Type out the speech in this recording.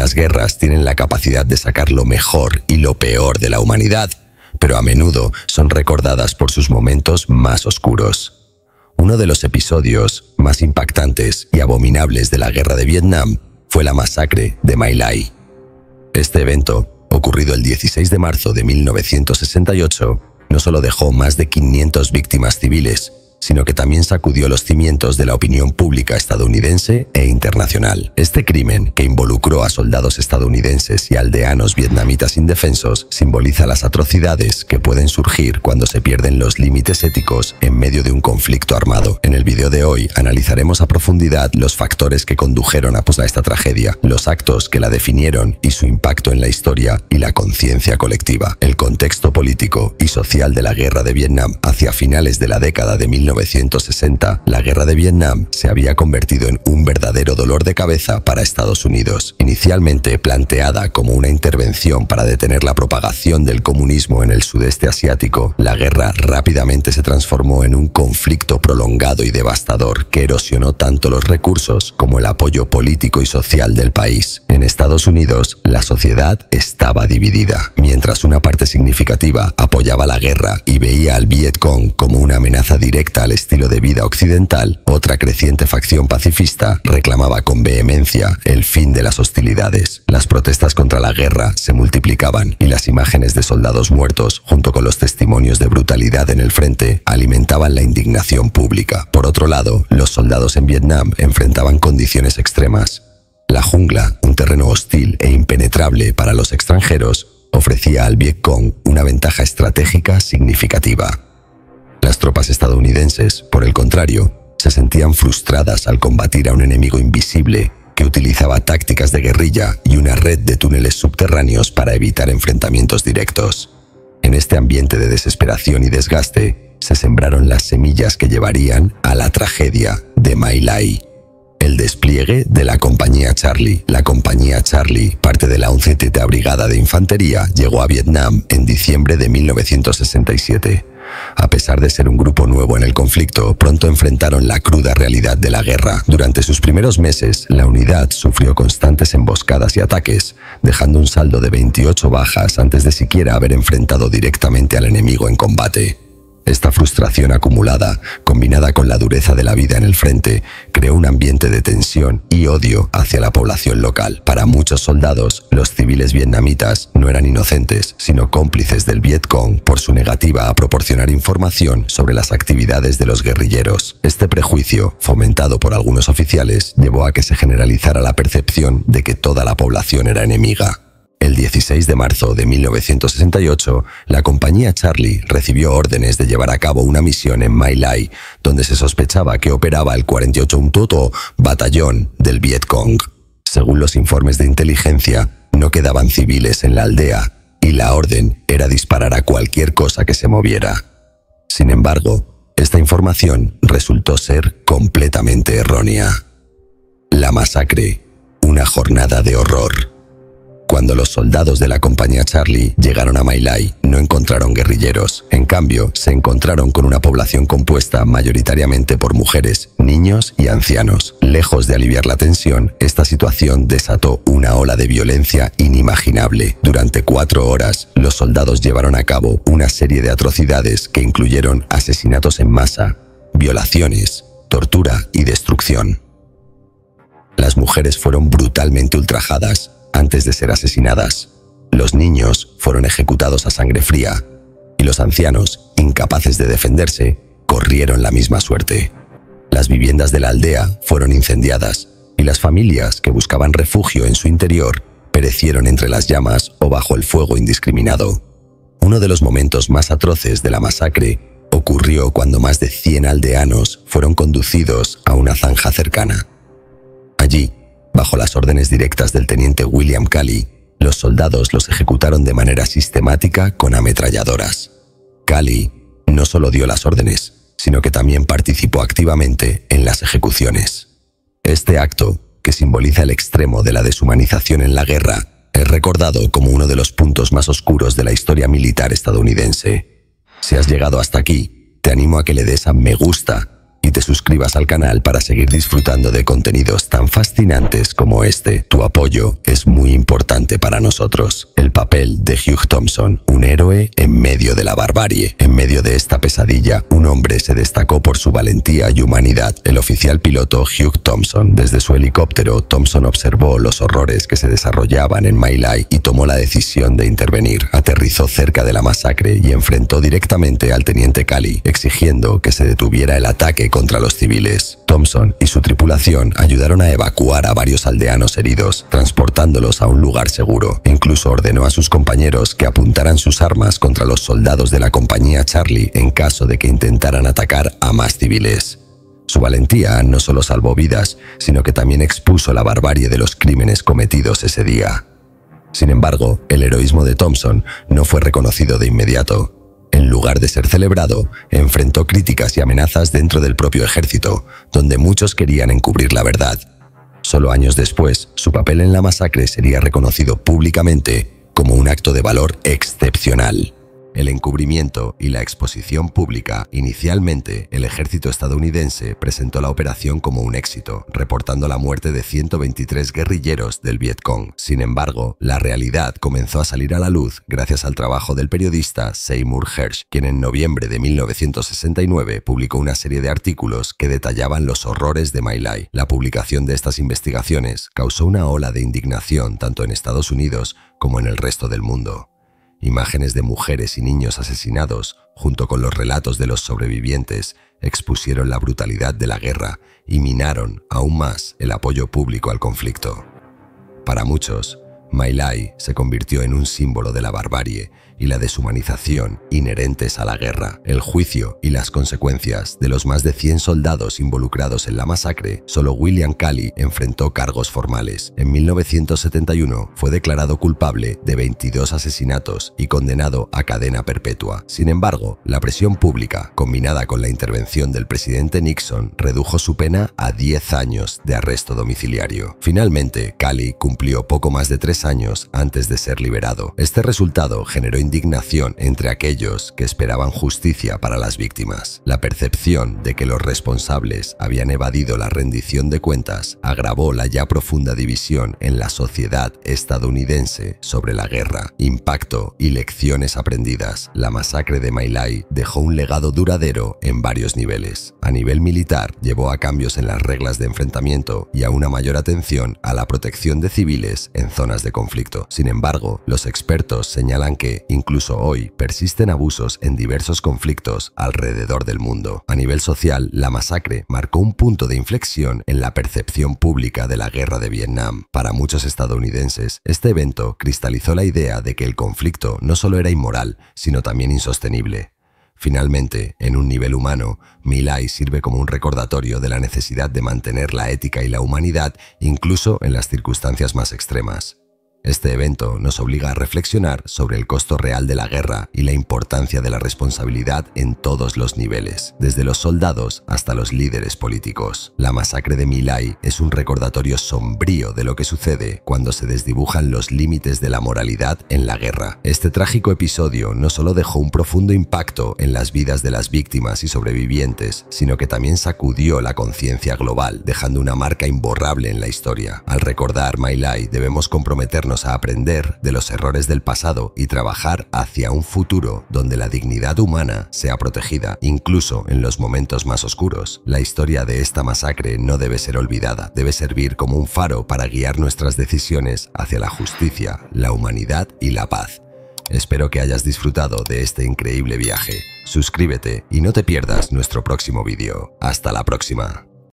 Las guerras tienen la capacidad de sacar lo mejor y lo peor de la humanidad, pero a menudo son recordadas por sus momentos más oscuros. Uno de los episodios más impactantes y abominables de la Guerra de Vietnam fue la masacre de My Lai. Este evento, ocurrido el 16 de marzo de 1968, no solo dejó más de 500 víctimas civiles, sino que también sacudió los cimientos de la opinión pública estadounidense e internacional. Este crimen, que involucró a soldados estadounidenses y aldeanos vietnamitas indefensos, simboliza las atrocidades que pueden surgir cuando se pierden los límites éticos en medio de un conflicto armado. En el video de hoy analizaremos a profundidad los factores que condujeron a esta tragedia, los actos que la definieron y su impacto en la historia y la conciencia colectiva. El contexto político y social de la Guerra de Vietnam. Hacia finales de la década de 1960, la Guerra de Vietnam se había convertido en un verdadero dolor de cabeza para Estados Unidos. Inicialmente planteada como una intervención para detener la propagación del comunismo en el sudeste asiático, la guerra rápidamente se transformó en un conflicto prolongado y devastador que erosionó tanto los recursos como el apoyo político y social del país. En Estados Unidos, la sociedad estaba dividida. Mientras una parte significativa apoyaba la guerra y veía al Vietcong como una amenaza directa al estilo de vida occidental, otra creciente facción pacifista reclamaba con vehemencia el fin de las hostilidades. Las protestas contra la guerra se multiplicaban y las imágenes de soldados muertos, junto con los testimonios de brutalidad en el frente, alimentaban la indignación pública. Por otro lado, los soldados en Vietnam enfrentaban condiciones extremas. La jungla, un terreno hostil e impenetrable para los extranjeros, ofrecía al Vietcong una ventaja estratégica significativa. Las tropas estadounidenses, por el contrario, se sentían frustradas al combatir a un enemigo invisible que utilizaba tácticas de guerrilla y una red de túneles subterráneos para evitar enfrentamientos directos. En este ambiente de desesperación y desgaste, se sembraron las semillas que llevarían a la tragedia de My Lai. El despliegue de la Compañía Charlie. La Compañía Charlie, parte de la 11ª Brigada de Infantería, llegó a Vietnam en diciembre de 1967. A pesar de ser un grupo nuevo en el conflicto, pronto enfrentaron la cruda realidad de la guerra. Durante sus primeros meses, la unidad sufrió constantes emboscadas y ataques, dejando un saldo de 28 bajas antes de siquiera haber enfrentado directamente al enemigo en combate. Esta frustración acumulada, combinada con la dureza de la vida en el frente, creó un ambiente de tensión y odio hacia la población local. Para muchos soldados, los civiles vietnamitas no eran inocentes, sino cómplices del Vietcong por su negativa a proporcionar información sobre las actividades de los guerrilleros. Este prejuicio, fomentado por algunos oficiales, llevó a que se generalizara la percepción de que toda la población era enemiga. El 16 de marzo de 1968, la Compañía Charlie recibió órdenes de llevar a cabo una misión en My Lai, donde se sospechaba que operaba el 48 Batallón del Vietcong. Según los informes de inteligencia, no quedaban civiles en la aldea y la orden era disparar a cualquier cosa que se moviera. Sin embargo, esta información resultó ser completamente errónea. La masacre, una jornada de horror. Cuando los soldados de la Compañía Charlie llegaron a My Lai, no encontraron guerrilleros. En cambio, se encontraron con una población compuesta mayoritariamente por mujeres, niños y ancianos. Lejos de aliviar la tensión, esta situación desató una ola de violencia inimaginable. Durante 4 horas, los soldados llevaron a cabo una serie de atrocidades que incluyeron asesinatos en masa, violaciones, tortura y destrucción. Las mujeres fueron brutalmente ultrajadas antes de ser asesinadas. Los niños fueron ejecutados a sangre fría y los ancianos, incapaces de defenderse, corrieron la misma suerte. Las viviendas de la aldea fueron incendiadas y las familias que buscaban refugio en su interior perecieron entre las llamas o bajo el fuego indiscriminado. Uno de los momentos más atroces de la masacre ocurrió cuando más de 100 aldeanos fueron conducidos a una zanja cercana. Allí, bajo las órdenes directas del teniente William Calley, los soldados los ejecutaron de manera sistemática con ametralladoras. Calley no solo dio las órdenes, sino que también participó activamente en las ejecuciones. Este acto, que simboliza el extremo de la deshumanización en la guerra, es recordado como uno de los puntos más oscuros de la historia militar estadounidense. Si has llegado hasta aquí, te animo a que le des a me gusta y te suscribas al canal para seguir disfrutando de contenidos tan fascinantes como este. Tu apoyo es muy importante para nosotros. El papel de Hugh Thompson, un héroe en medio de la barbarie. En medio de esta pesadilla, un hombre se destacó por su valentía y humanidad. El oficial piloto Hugh Thompson. Desde su helicóptero, Thompson observó los horrores que se desarrollaban en My Lai y tomó la decisión de intervenir. Aterrizó cerca de la masacre y enfrentó directamente al teniente Cali, exigiendo que se detuviera el ataque contra los civiles. Thompson y su tripulación ayudaron a evacuar a varios aldeanos heridos, transportándolos a un lugar seguro. Incluso ordenó a sus compañeros que apuntaran sus armas contra los soldados de la compañía Charlie en caso de que intentaran atacar a más civiles. Su valentía no solo salvó vidas, sino que también expuso la barbarie de los crímenes cometidos ese día. Sin embargo, el heroísmo de Thompson no fue reconocido de inmediato. En lugar de ser celebrado, enfrentó críticas y amenazas dentro del propio ejército, donde muchos querían encubrir la verdad. Solo años después, su papel en la masacre sería reconocido públicamente como un acto de valor excepcional. El encubrimiento y la exposición pública. Inicialmente, el ejército estadounidense presentó la operación como un éxito, reportando la muerte de 123 guerrilleros del Vietcong. Sin embargo, la realidad comenzó a salir a la luz gracias al trabajo del periodista Seymour Hersh, quien en noviembre de 1969 publicó una serie de artículos que detallaban los horrores de My Lai. La publicación de estas investigaciones causó una ola de indignación tanto en Estados Unidos como en el resto del mundo. Imágenes de mujeres y niños asesinados, junto con los relatos de los sobrevivientes, expusieron la brutalidad de la guerra y minaron aún más el apoyo público al conflicto. Para muchos, My Lai se convirtió en un símbolo de la barbarie y la deshumanización inherentes a la guerra. El juicio y las consecuencias de los más de 100 soldados involucrados en la masacre. Solo William Calley enfrentó cargos formales. En 1971 fue declarado culpable de 22 asesinatos y condenado a cadena perpetua. Sin embargo, la presión pública, combinada con la intervención del presidente Nixon, redujo su pena a 10 años de arresto domiciliario. Finalmente, Calley cumplió poco más de 3 años antes de ser liberado. Este resultado generó indignación entre aquellos que esperaban justicia para las víctimas. La percepción de que los responsables habían evadido la rendición de cuentas agravó la ya profunda división en la sociedad estadounidense sobre la guerra. Impacto y lecciones aprendidas. La masacre de My Lai dejó un legado duradero en varios niveles. A nivel militar, llevó a cambios en las reglas de enfrentamiento y a una mayor atención a la protección de civiles en zonas de conflicto. Sin embargo, los expertos señalan que, incluso hoy, persisten abusos en diversos conflictos alrededor del mundo. A nivel social, la masacre marcó un punto de inflexión en la percepción pública de la guerra de Vietnam. Para muchos estadounidenses, este evento cristalizó la idea de que el conflicto no solo era inmoral, sino también insostenible. Finalmente, en un nivel humano, My Lai sirve como un recordatorio de la necesidad de mantener la ética y la humanidad incluso en las circunstancias más extremas. Este evento nos obliga a reflexionar sobre el costo real de la guerra y la importancia de la responsabilidad en todos los niveles, desde los soldados hasta los líderes políticos. La masacre de My Lai es un recordatorio sombrío de lo que sucede cuando se desdibujan los límites de la moralidad en la guerra. Este trágico episodio no solo dejó un profundo impacto en las vidas de las víctimas y sobrevivientes, sino que también sacudió la conciencia global, dejando una marca imborrable en la historia. Al recordar My Lai, debemos comprometernos a aprender de los errores del pasado y trabajar hacia un futuro donde la dignidad humana sea protegida, incluso en los momentos más oscuros. La historia de esta masacre no debe ser olvidada, debe servir como un faro para guiar nuestras decisiones hacia la justicia, la humanidad y la paz. Espero que hayas disfrutado de este increíble viaje. Suscríbete y no te pierdas nuestro próximo vídeo. Hasta la próxima.